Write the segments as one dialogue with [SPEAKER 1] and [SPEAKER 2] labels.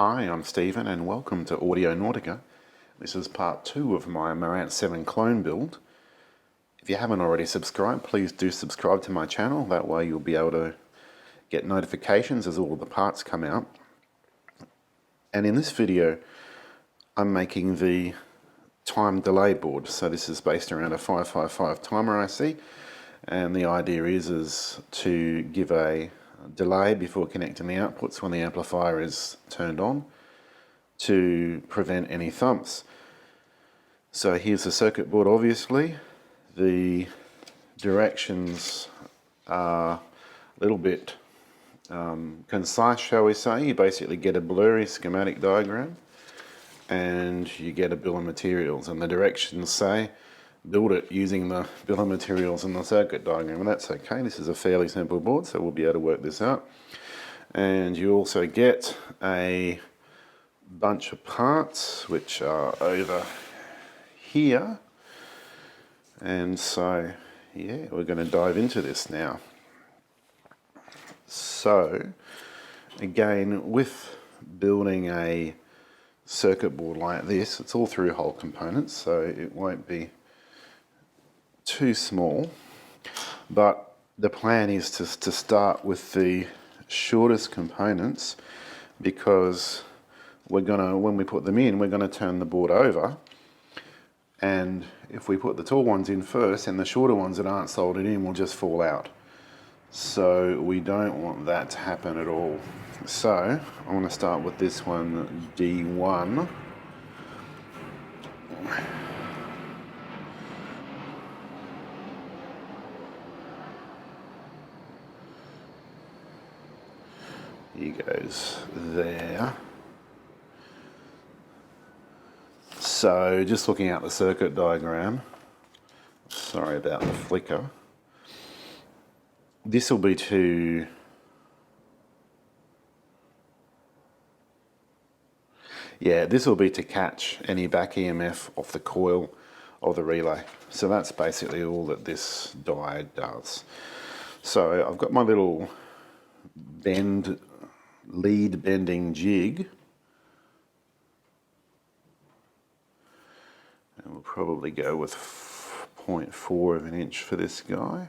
[SPEAKER 1] Hi, I'm Stephen and welcome to Audio Nautica. This is part 2 of my Marantz 7 clone build. If you haven't already subscribed, please do subscribe to my channel. That way you'll be able to get notifications as all the parts come out. And in this video, I'm making the time delay board. So this is based around a 555 timer IC. And the idea is to give a delay before connecting the outputs when the amplifier is turned on to prevent any thumps. So here's the circuit board. Obviously the directions are a little bit concise, shall we say. You basically get a blurry schematic diagram and you get a bill of materials, and the directions say build it using the bill of materials and the circuit diagram, and that's okay. This is a fairly simple board, so we'll be able to work this out. And you also get a bunch of parts which are over here, and so yeah, we're going to dive into this now. So again, with building a circuit board like this, it's all through hole components, so it won't be too small, but the plan is to start with the shortest components, because we're gonna, when we put them in, we're gonna turn the board over, and if we put the tall ones in first, and the shorter ones that aren't soldered in will just fall out. So we don't want that to happen at all. So I want to start with this one, D1. He goes there. So just looking at the circuit diagram, sorry about the flicker, this will be to catch any back EMF off the coil of the relay. So that's basically all that this die does. So I've got my little lead bending jig, and we'll probably go with 0.4 of an inch for this guy.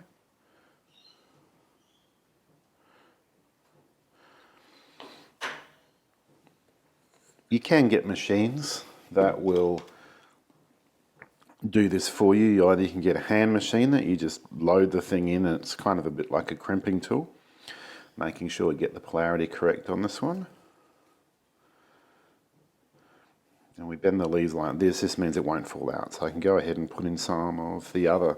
[SPEAKER 1] You can get machines that will do this for you. Either you can get a hand machine that you just load the thing in, and it's kind of a bit like a crimping tool, making sure we get the polarity correct on this one. And we bend the leads like this. This means it won't fall out. So I can go ahead and put in some of the other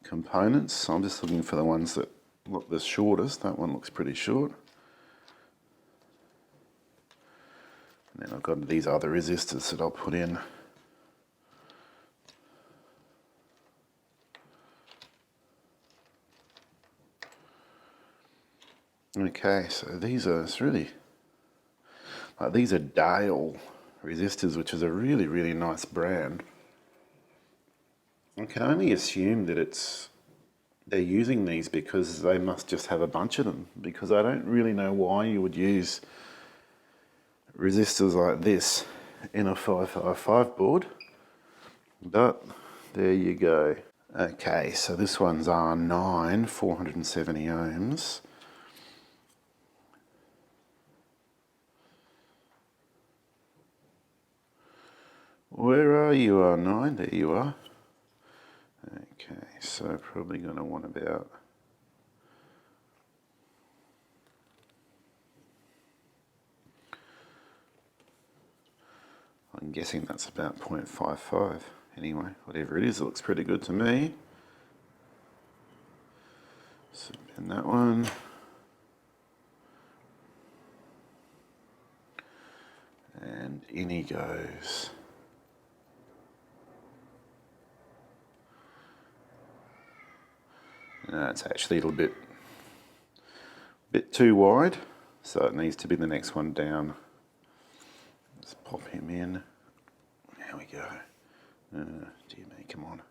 [SPEAKER 1] components. So I'm just looking for the ones that look the shortest. That one looks pretty short. And then I've got these other resistors that I'll put in. Okay, so these are these are Dale resistors, which is a really nice brand. I can only assume that they're using these because they must just have a bunch of them, because I don't really know why you would use resistors like this in a 555 board, but there you go. Okay, so this one's R9, 470 ohms. Where are you, R9? There you are. Okay, so probably going to want about I'm guessing that's about 0.55. Anyway, whatever it is, it looks pretty good to me. So bend that one. And in he goes. It's actually a little bit too wide, so it needs to be the next one down. Let's pop him in. There we go. Dear me, come on.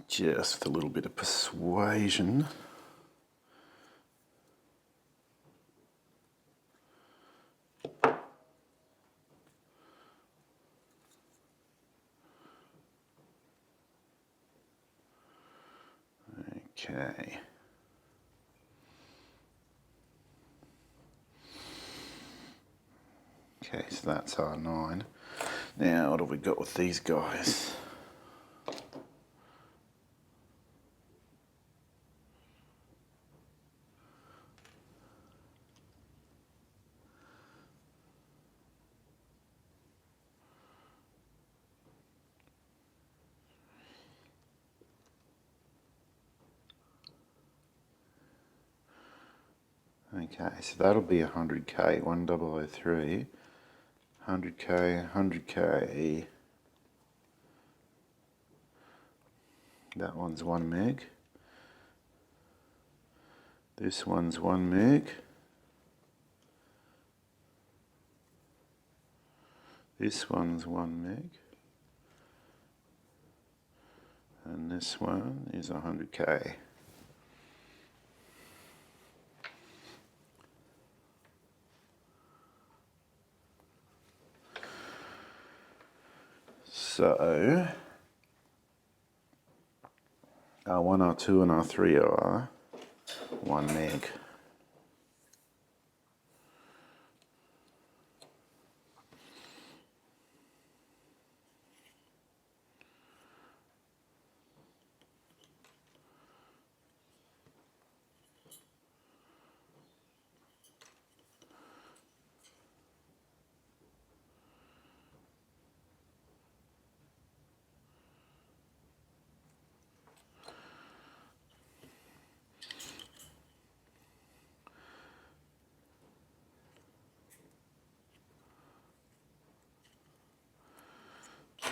[SPEAKER 1] just with a little bit of persuasion. Okay. Okay, so that's R9. Now, what have we got with these guys? Okay, so that'll be 100k, 1003, 100k, 100k. That one's 1 meg. This one's 1 meg. This one's 1 meg. And this one is 100k. So, R1, R2 and R3 are 1 meg.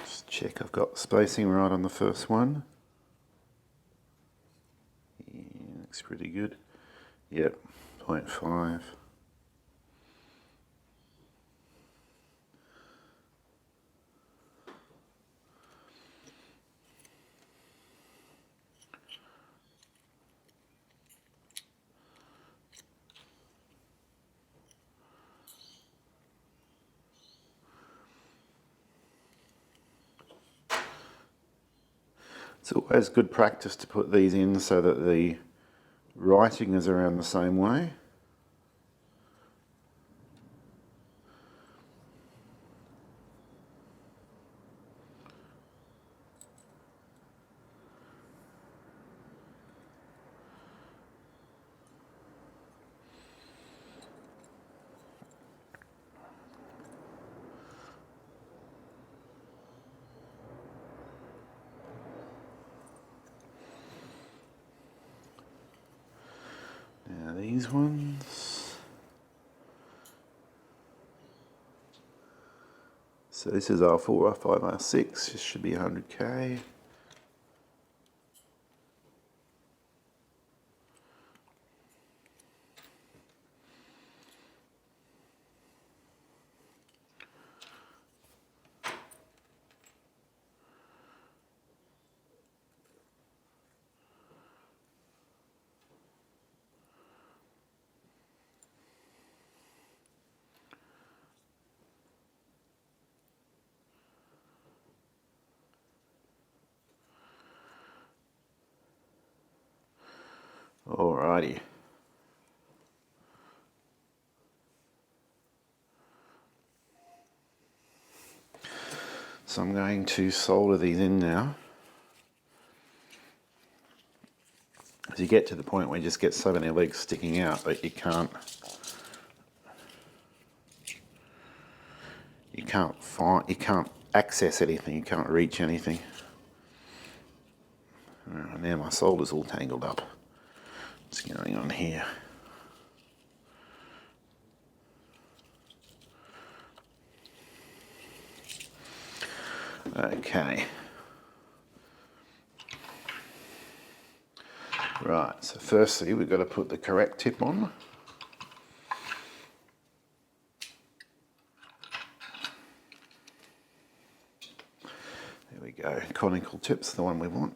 [SPEAKER 1] Just check I've got spacing right on the first one. Yeah, looks pretty good. Yep, 0.5. It's always good practice to put these in so that the writing is around the same way. Now these ones. So this is R4, R5, R6. This should be 100k. Alrighty. So I'm going to solder these in now. As you get to the point where you just get so many legs sticking out that you can't access anything, you can't reach anything. Right, now my solder's all tangled up. What's going on here? Okay. Right, so firstly we've got to put the correct tip on. There we go, conical tip's the one we want.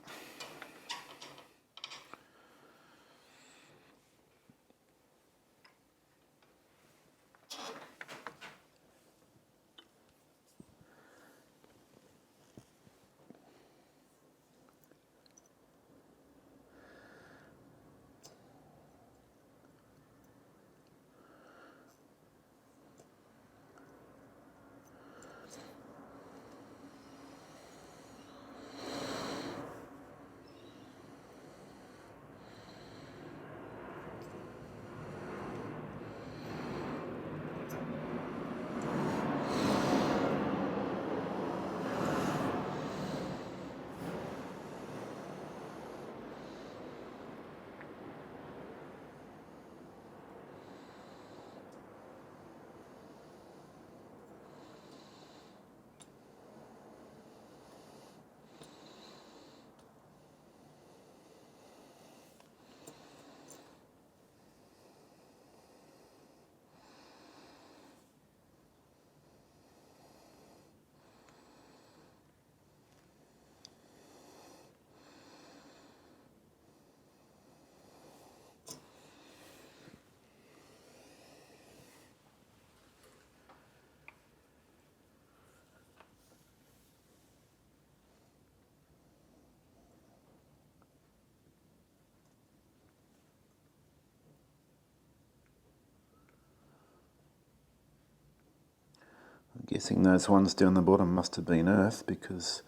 [SPEAKER 1] Guessing those ones down the bottom must have been earth because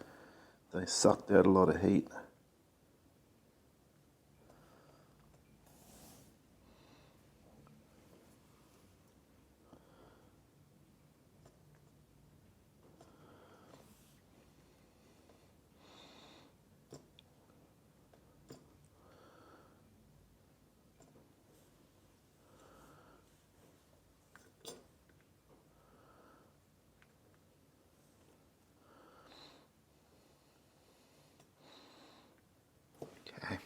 [SPEAKER 1] they sucked out a lot of heat. Okay.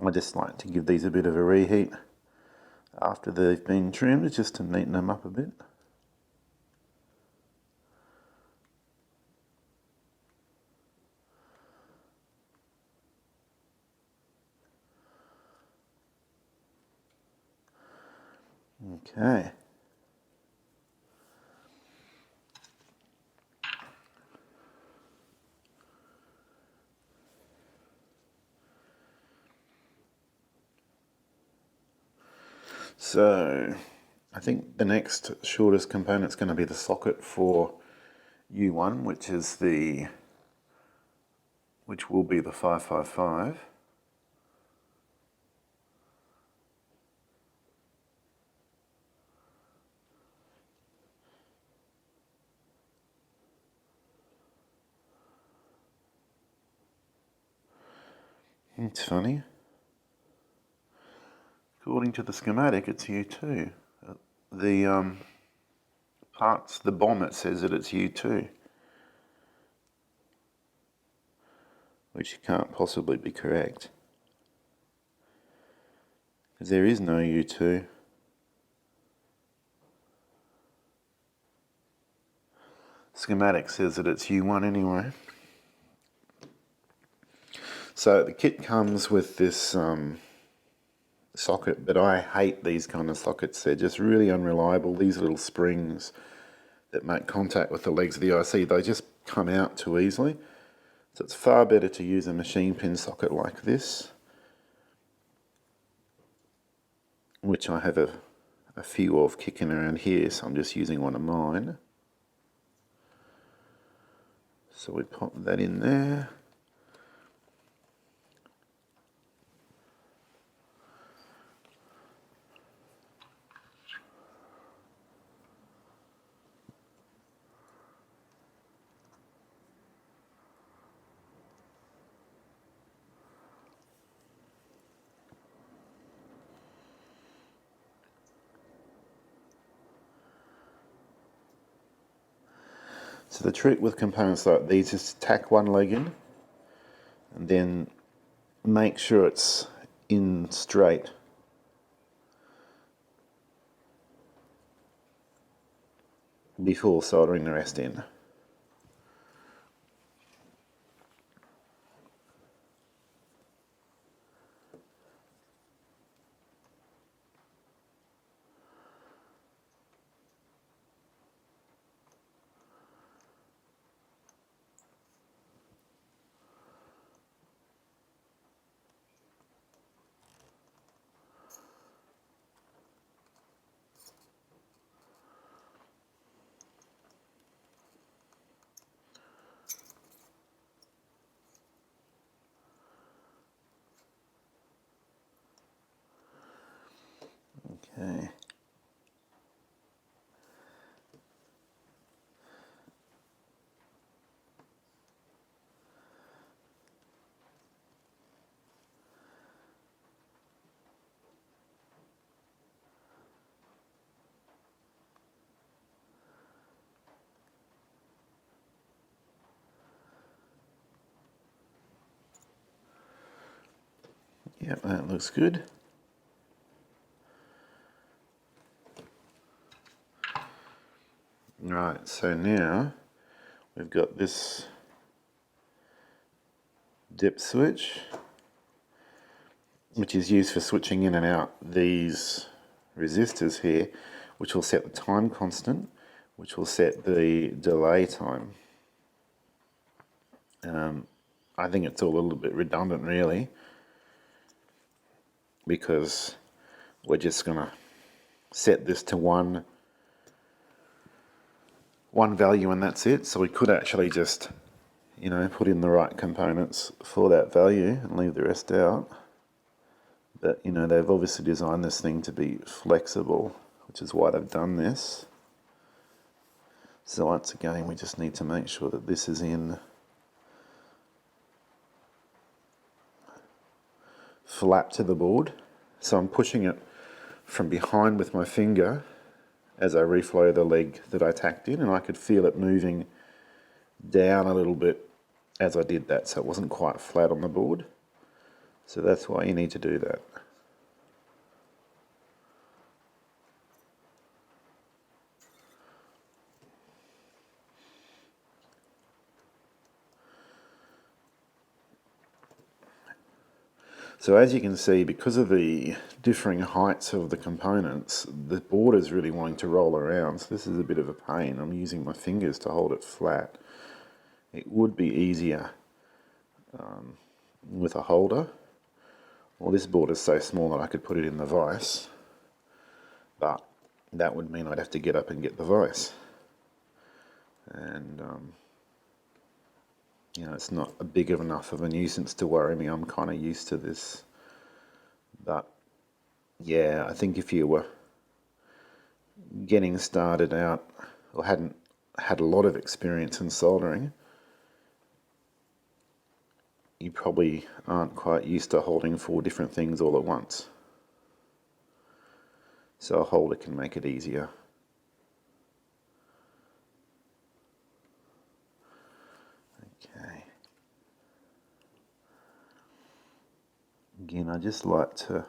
[SPEAKER 1] I just like to give these a bit of a reheat after they've been trimmed, just to neaten them up a bit. Okay. So I think the next shortest component is going to be the socket for U1, which will be the 555. It's funny. According to the schematic, it's U2. The parts, the bonnet says that it's U2, which can't possibly be correct, because there is no U2. Schematic says that it's U1 anyway. So the kit comes with this socket, but I hate these kind of sockets. They're just really unreliable. These little springs that make contact with the legs of the IC, they just come out too easily. So it's far better to use a machine pin socket like this, which I have a few of kicking around here, so I'm just using one of mine. So we pop that in there. So the trick with components like these is to tack one leg in and then make sure it's in straight. Before soldering the rest in. Yep, that looks good. Right, so now we've got this dip switch, which is used for switching in and out these resistors here, which will set the time constant, which will set the delay time. I think it's all a little bit redundant really, because we're just going to set this to one value and that's it. So we could actually just, you know, put in the right components for that value and leave the rest out. But, you know, they've obviously designed this thing to be flexible, which is why they've done this. So once again, we just need to make sure that this is in flat to the board. So I'm pushing it from behind with my finger as I reflow the leg that I tacked in, and I could feel it moving down a little bit as I did that, so it wasn't quite flat on the board. So that's why you need to do that. So as you can see, because of the differing heights of the components, the board is really wanting to roll around. So this is a bit of a pain. I'm using my fingers to hold it flat. It would be easier with a holder. Well, this board is so small that I could put it in the vise, but that would mean I'd have to get up and get the vise. And you know, it's not a big enough of a nuisance to worry me. I'm kind of used to this. But yeah, I think if you were getting started out or hadn't had a lot of experience in soldering, you probably aren't quite used to holding 4 different things all at once. So a holder can make it easier. Okay. Again, I just like to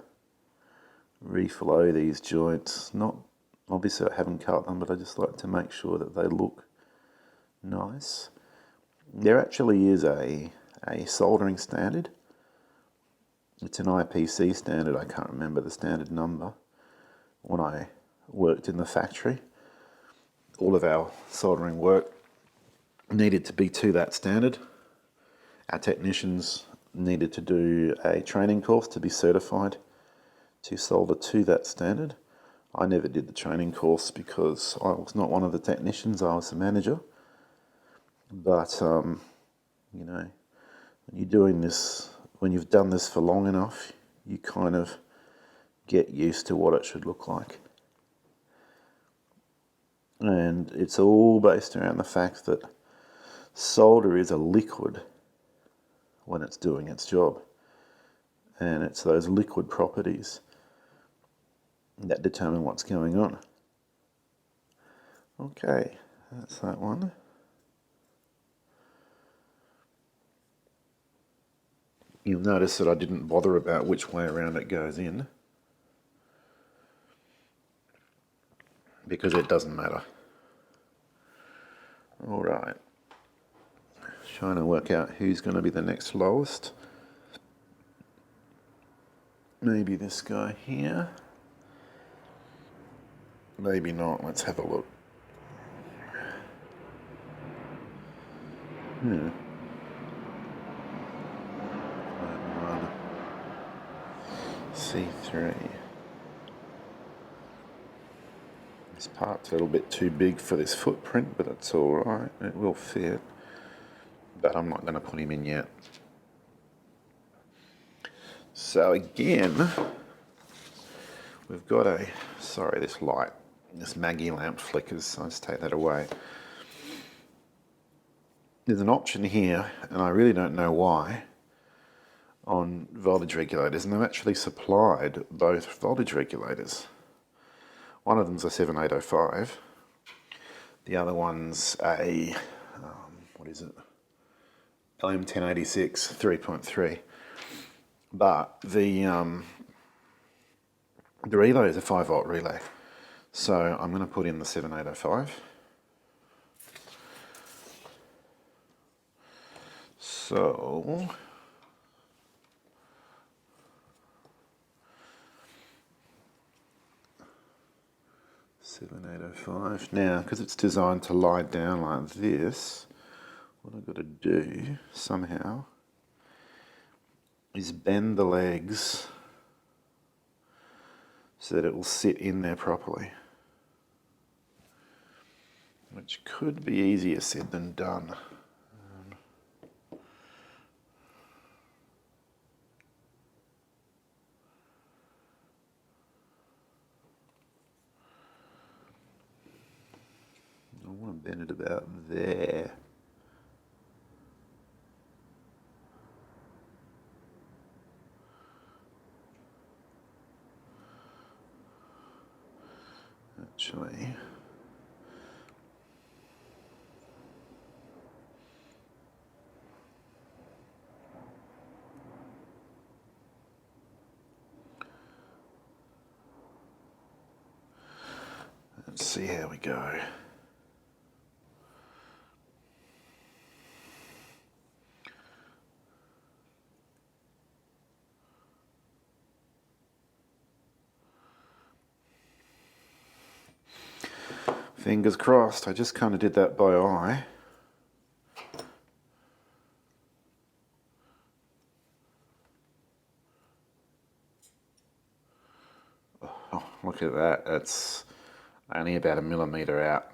[SPEAKER 1] reflow these joints. Not obviously I haven't cut them, but I just like to make sure that they look nice. There actually is a soldering standard. It's an IPC standard. I can't remember the standard number. When I worked in the factory, all of our soldering work needed to be to that standard. Our technicians needed to do a training course to be certified to solder to that standard. I never did the training course because I was not one of the technicians, I was the manager. But, you know, when you're doing this, when you've done this for long enough, you kind of get used to what it should look like. And it's all based around the fact that solder is a liquid when it's doing its job. And it's those liquid properties that determine what's going on. Okay, that's that one. You'll notice that I didn't bother about which way around it goes in, because it doesn't matter. Alright, trying to work out who's going to be the next lowest. Maybe this guy here. Maybe not, let's have a look. C3. This part's a little bit too big for this footprint, but it's alright, it will fit. But I'm not going to put him in yet. So again, we've got a, sorry, this light, this Maggie lamp flickers, so let's take that away. There's an option here, and I really don't know why, on voltage regulators, and they've actually supplied both voltage regulators. One of them's a 7805, the other one's a, what is it, LM1086 3.3. but the relay is a 5-volt relay. So I'm going to put in the 7805. So 7805. Now, because it's designed to lie down like this, what I've got to do somehow is bend the legs so that it will sit in there properly, which could be easier said than done. I want to bend it about there. Actually, let's see how we go. Fingers crossed. I just kind of did that by eye. Oh, look at that. That's only about 1 millimeter out.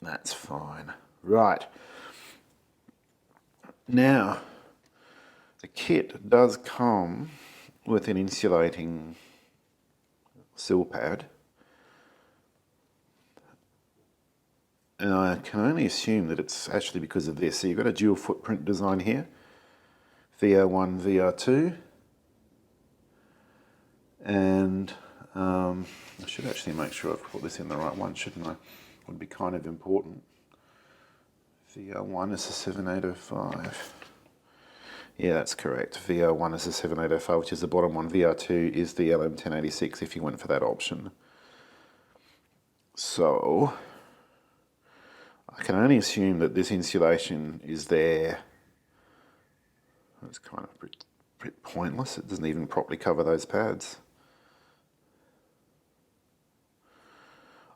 [SPEAKER 1] That's fine. Right. Now, the kit does come with an insulating sill pad. And I can only assume that it's actually because of this. So you've got a dual footprint design here. VR1, VR2. And I should actually make sure I've put this in the right one, shouldn't I? Would be kind of important. VR1 is a 7805. Yeah, that's correct. VR1 is a 7805, which is the bottom one. VR2 is the LM1086 if you went for that option. So I can only assume that this insulation is there. It's kind of a bit pointless. It doesn't even properly cover those pads.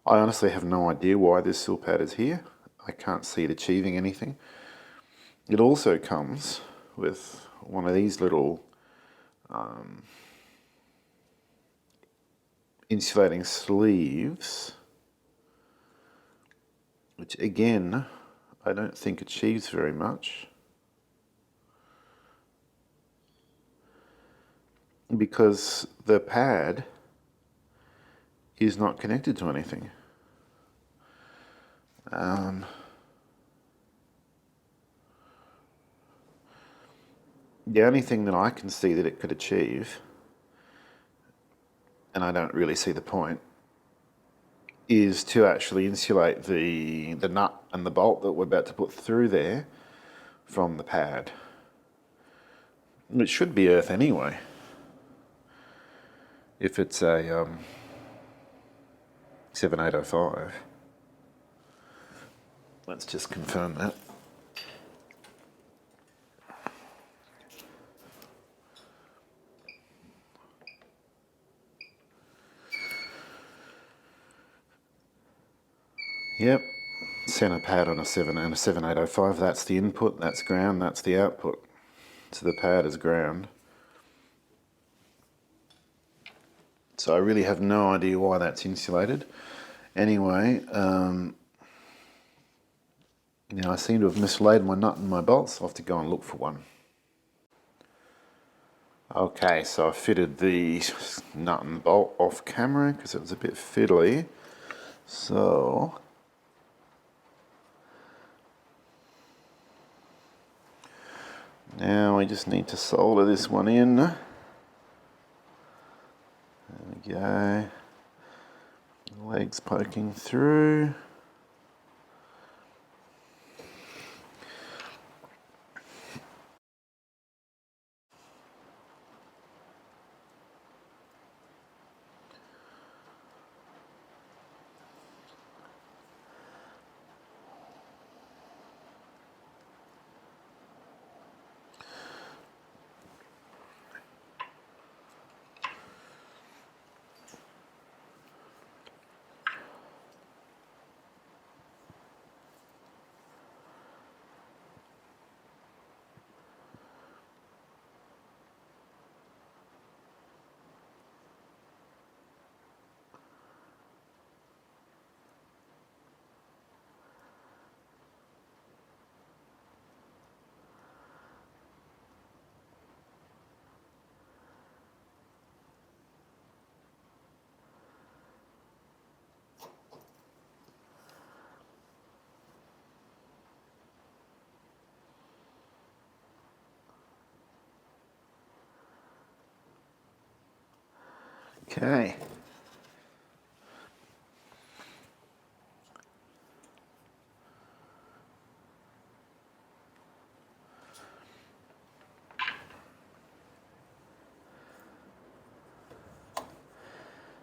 [SPEAKER 1] I honestly have no idea why this sill pad is here. I can't see it achieving anything. It also comes with one of these little insulating sleeves, which again, I don't think achieves very much, because the pad is not connected to anything. The only thing that I can see that it could achieve, and I don't really see the point, is to actually insulate the nut and the bolt that we're about to put through there from the pad. It should be earth anyway, if it's a 7805. Let's just confirm that. Yep, center pad on a 7805, that's the input, that's ground, that's the output. So the pad is ground. So I really have no idea why that's insulated. Anyway, I seem to have mislaid my nut and my bolts. I'll have to go and look for one. Okay, so I fitted the nut and bolt off camera because it was a bit fiddly. So now we just need to solder this one in. There we go. Legs poking through. Okay.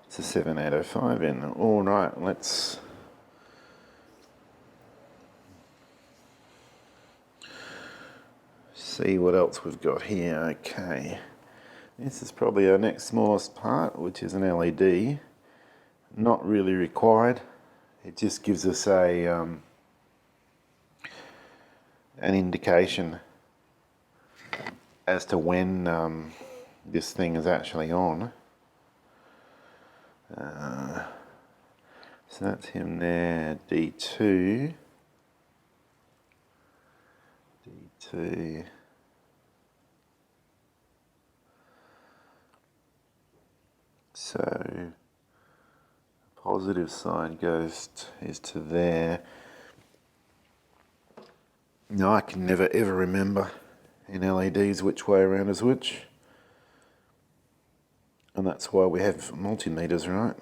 [SPEAKER 1] It's a 7805 in. All right, let's see what else we've got here. Okay. This is probably our next smallest part, which is an LED. Not really required. It just gives us an indication as to when this thing is actually on. So that's him there, D2. D2. So positive side is to there. No, I can never ever remember in LEDs which way around is which. And that's why we have multimeters, right?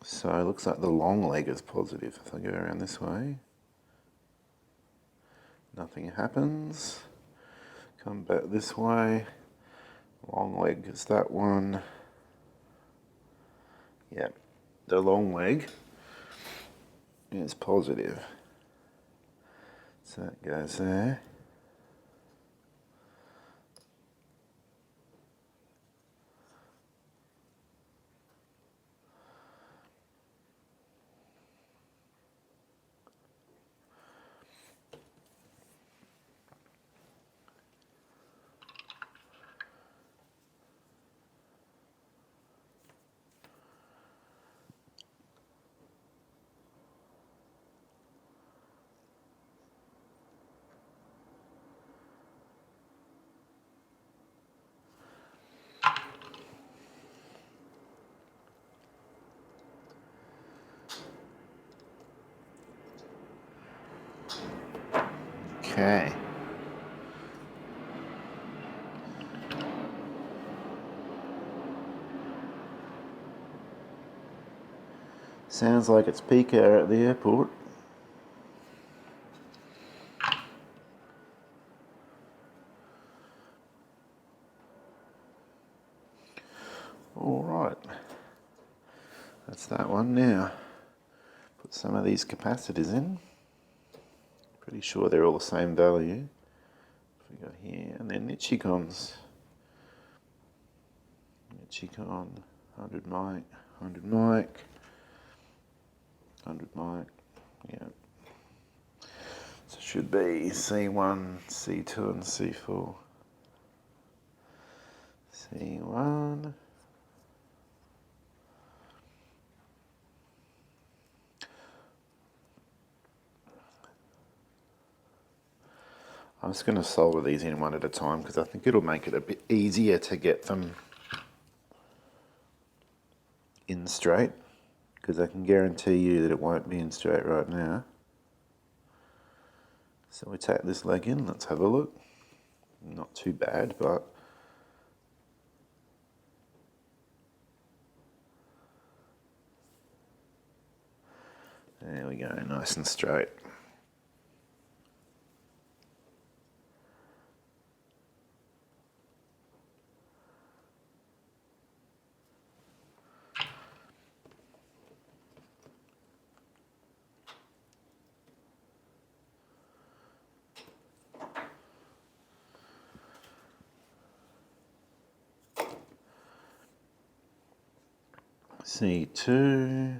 [SPEAKER 1] So it looks like the long leg is positive. If I go around this way, nothing happens. Come back this way, long leg is that one. Yeah, the long leg is positive. So that goes there. Okay. Sounds like it's peak hour at the airport. All right. That's that one now. Put some of these capacitors in. Pretty sure they're all the same value. We got here, and then Nichicons. Nichicon, 100 mic, 100 mic, 100 mic, yeah. So it should be C1, C2 and C4. C1. I'm just going to solder these in one at a time because I think it'll make it a bit easier to get them in straight, because I can guarantee you that it won't be in straight right now. So we take this leg in, let's have a look. Not too bad, but there we go, nice and straight. C2.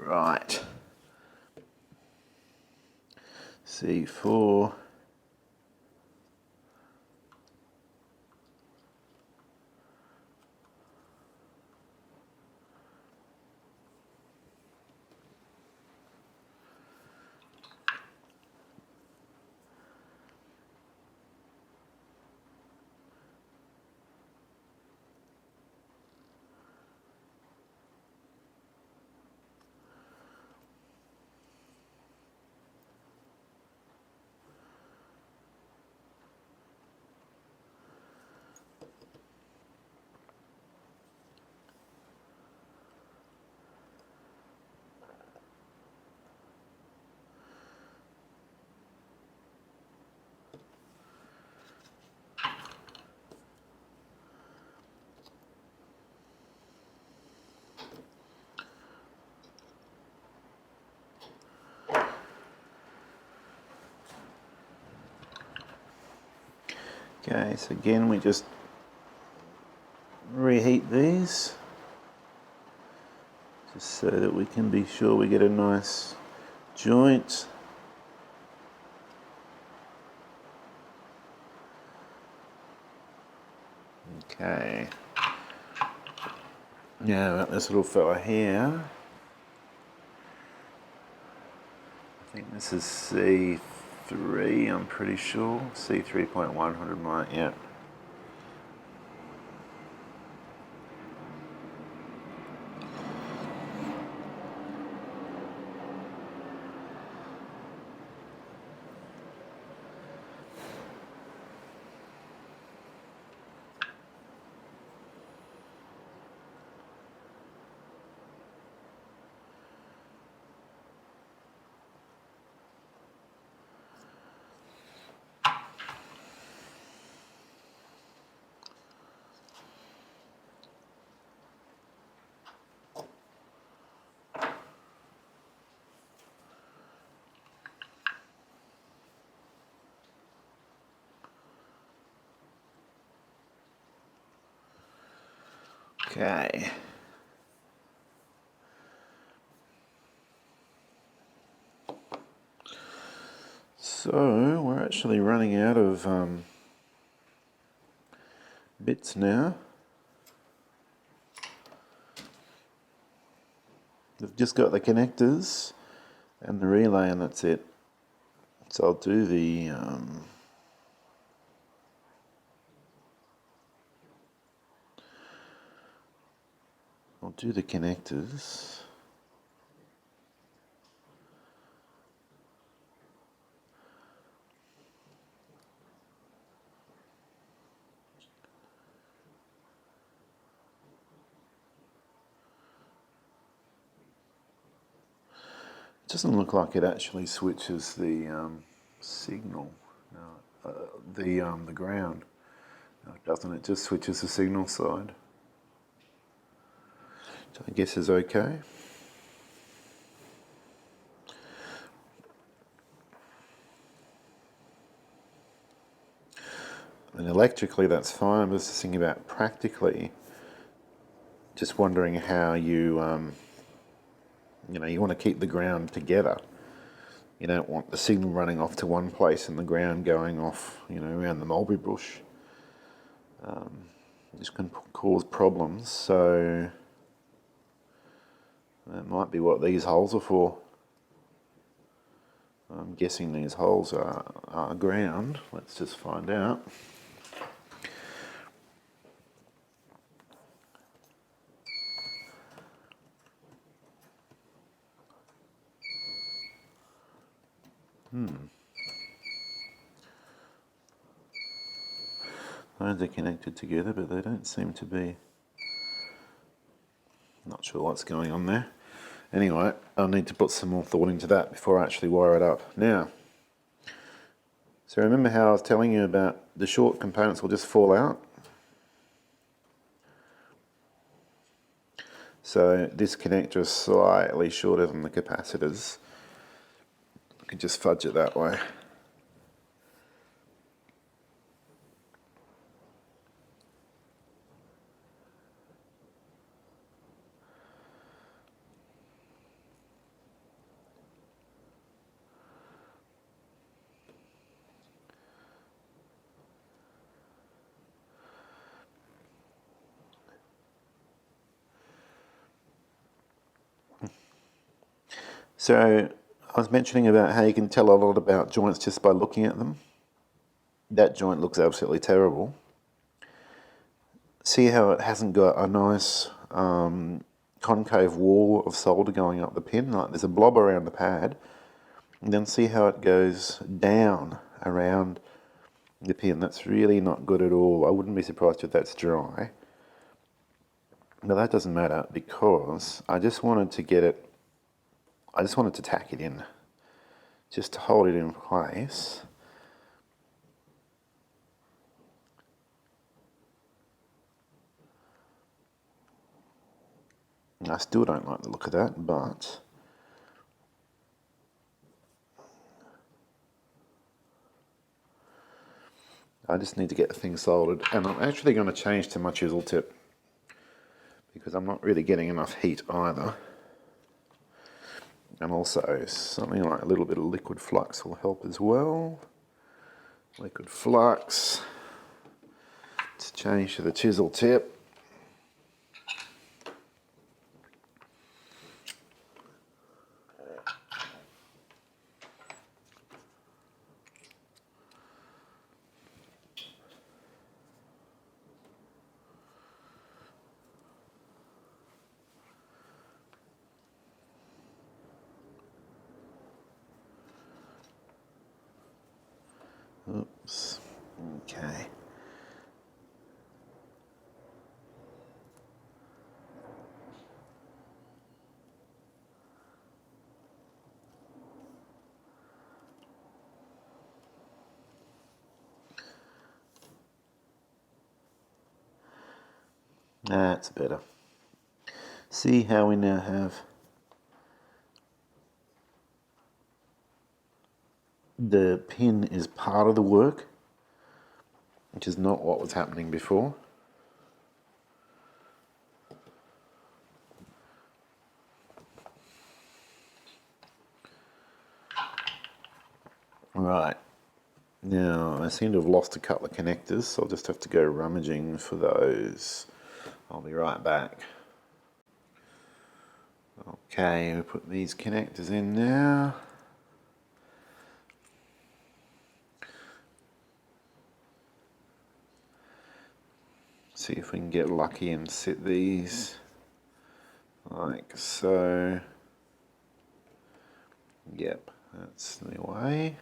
[SPEAKER 1] Right. C4. Okay, so again we just reheat these just so that we can be sure we get a nice joint. Okay. Now about this little fella here. I think this is C3, I'm pretty sure. C3.100 might, yeah. Okay. So we're actually running out of bits now. We've just got the connectors and the relay, and that's it. So I'll do the connectors. It doesn't look like it actually switches the signal. No, the ground. No, it doesn't. It just switches the signal side. Which I guess is okay. And electrically that's fine. I'm just thinking about practically. Just wondering how you you want to keep the ground together. You don't want the signal running off to one place and the ground going off, around the mulberry bush. This can cause problems, so that might be what these holes are for. I'm guessing these holes are ground. Let's just find out. Those are connected together, but they don't seem to be. Not sure what's going on there. Anyway, I'll need to put some more thought into that before I actually wire it up. Now, so remember how I was telling you about the short components will just fall out? So this connector is slightly shorter than the capacitors. I could just fudge it that way. So I was mentioning about how you can tell a lot about joints just by looking at them. That joint looks absolutely terrible. See how it hasn't got a nice concave wall of solder going up the pin? Like there's a blob around the pad, and then see how it goes down around the pin. That's really not good at all. I wouldn't be surprised if that's dry. But that doesn't matter because I just wanted to tack it in, just to hold it in place. I still don't like the look of that, but I just need to get the thing soldered. And I'm actually going to change to my chisel tip because I'm not really getting enough heat either. And also something like a little bit of liquid flux will help as well. Liquid flux. Let's change to the chisel tip. Oops. Okay. That's better. See how we now have the pin is part of the work, which is not what was happening before. Right, now I seem to have lost a couple of connectors, so I'll just have to go rummaging for those. I'll be right back. Okay, we put these connectors in now. See if we can get lucky and sit these like so. Yep, that's the way.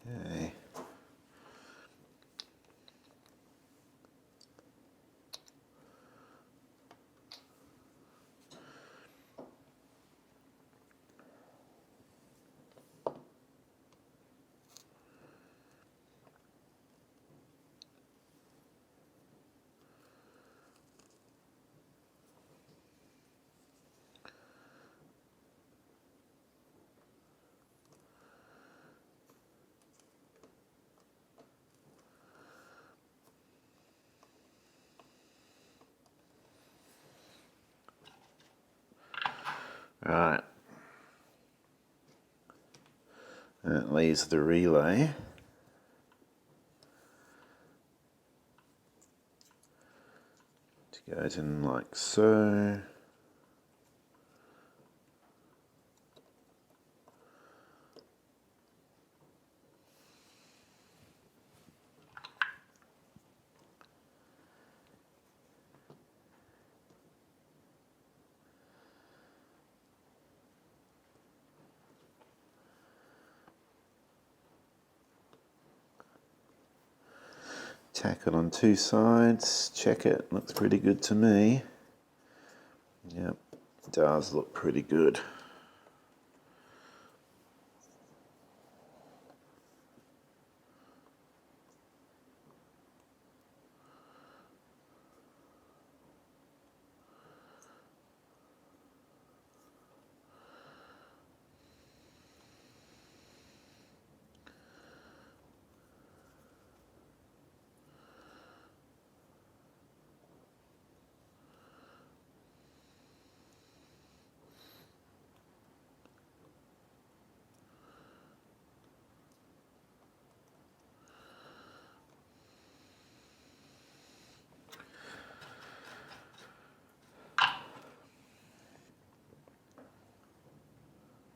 [SPEAKER 1] Okay. Right. That leaves the relay. To go in like so. Tack it on two sides, check it, looks pretty good to me. Yep, does look pretty good.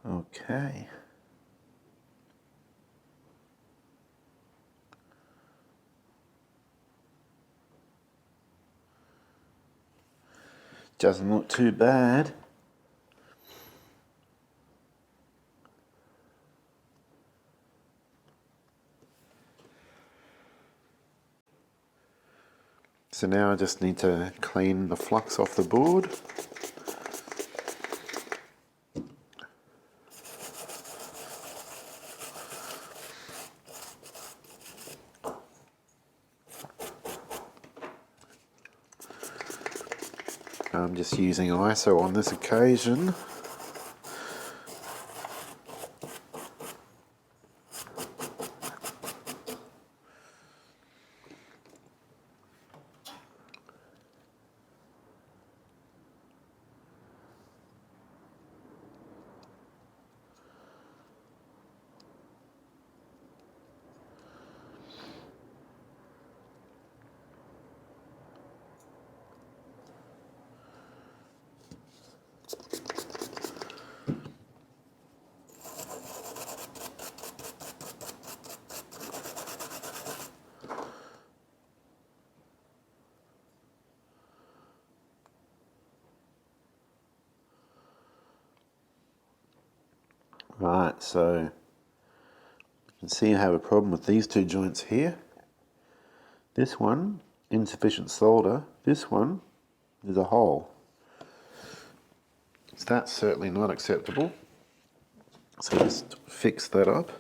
[SPEAKER 1] Okay. Doesn't look too bad. So now I just need to clean the flux off the board. I'm just using ISO on this occasion. Right, so you can see I have a problem with these two joints here. This one, insufficient solder. This one, there's a hole. So that's certainly not acceptable. So just fix that up.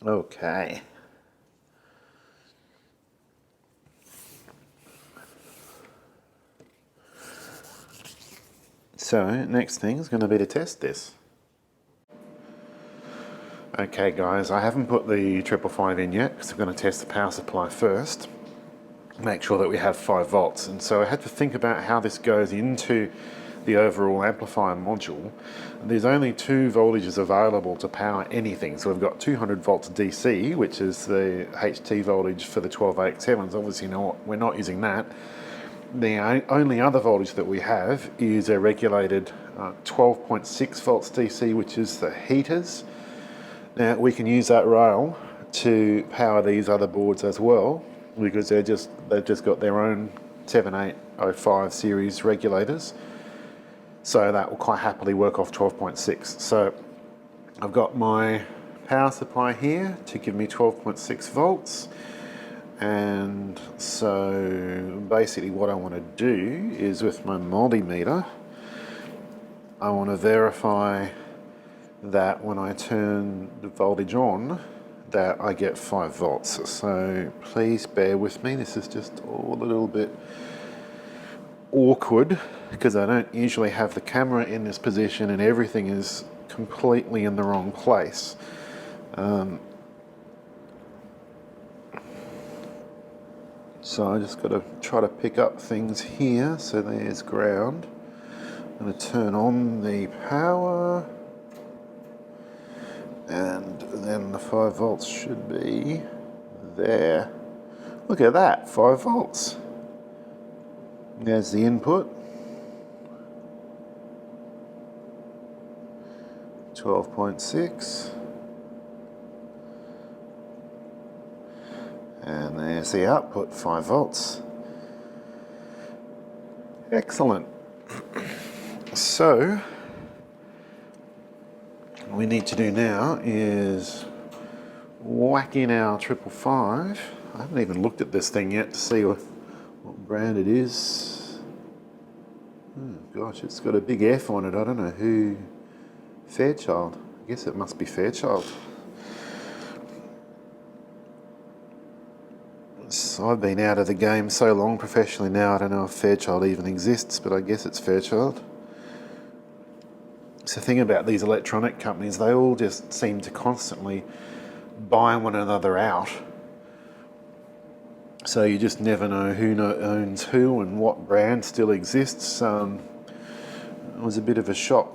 [SPEAKER 1] Okay. So next thing is going to be to test this. Okay guys, I haven't put the 555 in yet because I'm going to test the power supply first. Make sure that we have 5 volts. And so I had to think about how this goes into the overall amplifier module. There's only 2 voltages available to power anything. So we've got 200 volts DC, which is the HT voltage for the 1287s. Obviously we're not using that. The only other voltage that we have is a regulated 12.6 volts DC, which is the heaters. Now we can use that rail to power these other boards as well, because they've just got their own 7805 series regulators. So that will quite happily work off 12.6. So I've got my power supply here to give me 12.6 volts. And so basically what I want to do is with my multimeter, I want to verify that when I turn the voltage on, that I get 5 volts. So please bear with me. This is just all a little bit awkward because I don't usually have the camera in this position and everything is completely in the wrong place. So I just got to try to pick up things here. So there's ground. I'm going to turn on the power, and then the 5 volts should be there. Look at that, 5 volts. There's the input. 12.6. And there's the output, 5 volts. Excellent. So, what we need to do now is whack in our 555. I haven't even looked at this thing yet to see what brand it is. Oh gosh, it's got a big F on it. I don't know who. Fairchild. I guess it must be Fairchild. So I've been out of the game so long professionally now, I don't know if Fairchild even exists, but I guess it's Fairchild. It's the thing about these electronic companies, they all just seem to constantly buy one another out. So you just never know who owns who and what brand still exists. It was a bit of a shock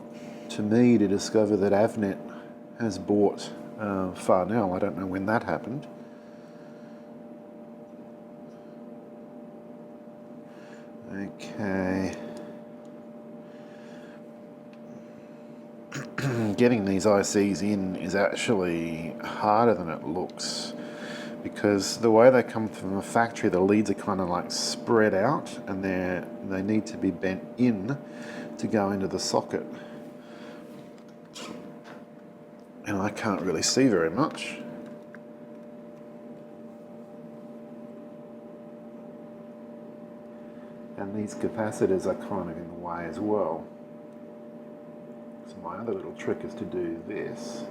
[SPEAKER 1] to me to discover that Avnet has bought Farnell. I don't know when that happened. Okay. Getting these ICs in is actually harder than it looks, because the way they come from the factory, the leads are kind of like spread out, and they need to be bent in to go into the socket. And I can't really see very much. And these capacitors are kind of in the way as well. So my other little trick is to do this.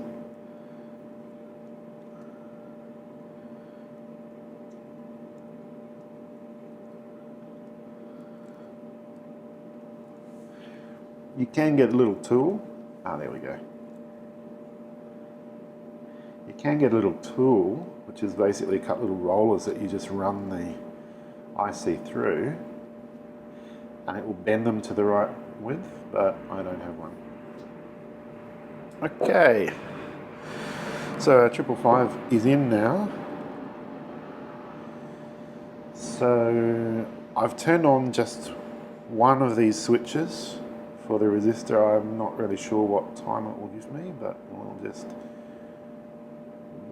[SPEAKER 1] You can get a little tool. There we go. You can get a little tool, which is basically cut little rollers that you just run the IC through, and it will bend them to the right width, but I don't have one. Okay, so our 555 is in now. So I've turned on just one of these switches for the resistor. I'm not really sure what time it will give me, but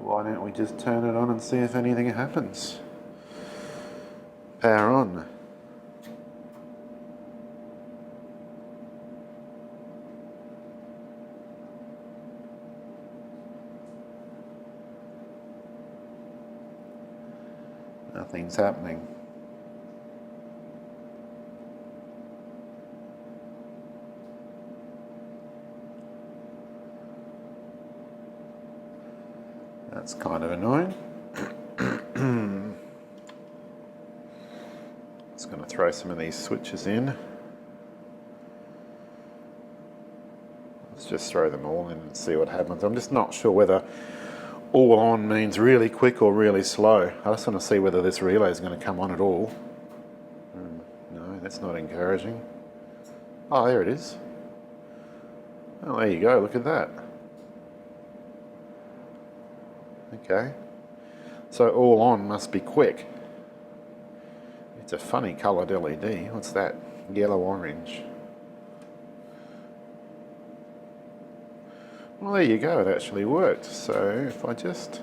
[SPEAKER 1] why don't we just turn it on and see if anything happens. Power on. Nothing's happening. That's kind of annoying. Just going to throw some of these switches in. Let's just throw them all in and see what happens. I'm just not sure whether all on means really quick or really slow. I just want to see whether this relay is going to come on at all. No, that's not encouraging. Oh, there it is. Oh, there you go, look at that. Okay, so all on must be quick. It's a funny coloured LED. What's that? Yellow-orange. Well, there you go, it actually worked. So if I just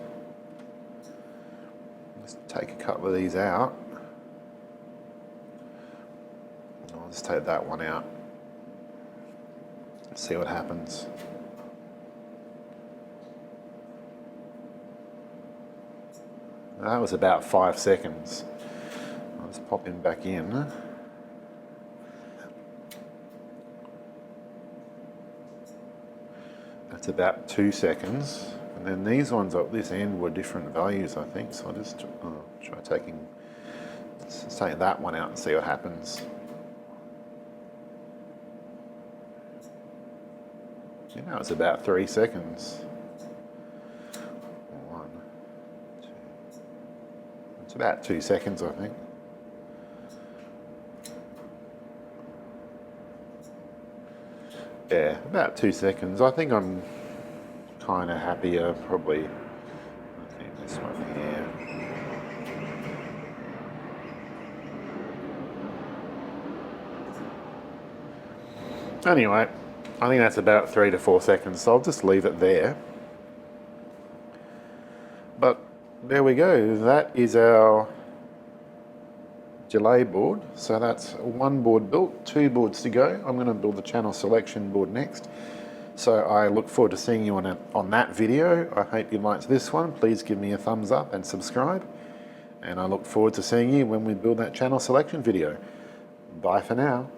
[SPEAKER 1] take a couple of these out, I'll just take that one out. See what happens. That was about 5 seconds. I'll just pop him back in. That's about 2 seconds. And then these ones at this end were different values, I think. So I'll just try taking that one out and see what happens. You know, it's about 3 seconds. It's about 2 seconds, I think. Yeah, about 2 seconds. I think I'm kind of happier, probably. I think this one here. Anyway, I think that's about 3 to 4 seconds, so I'll just leave it there. But there we go, that is our delay board. So that's one board built, 2 boards to go. I'm going to build the channel selection board next. So I look forward to seeing you on that video. I hope you liked this one. Please give me a thumbs up and subscribe. And I look forward to seeing you when we build that channel selection video. Bye for now.